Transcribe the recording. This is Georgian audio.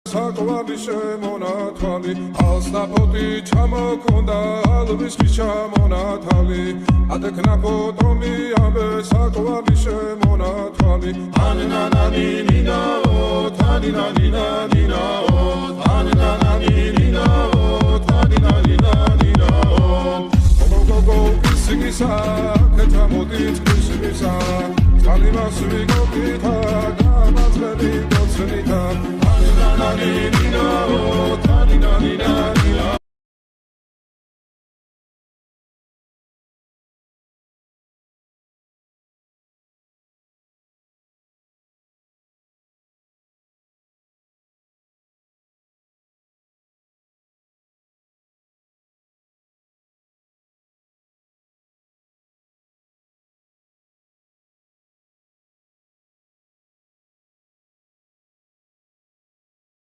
საკვარი შემონათვალი ალსნაფოთი ჩამოქონდა ალვის ხის ჩამონათალი ატექნა ფოტომი ამბე საკვარი შემონათვალი ანანანინინაო თანინანინანინაო ანანანინინაო თანინანინანინაო გოგოგო ისიგისა კეთამოდით ისიგისა კალიმას ვიგოკითა გამაცხელი გოცნითა Nino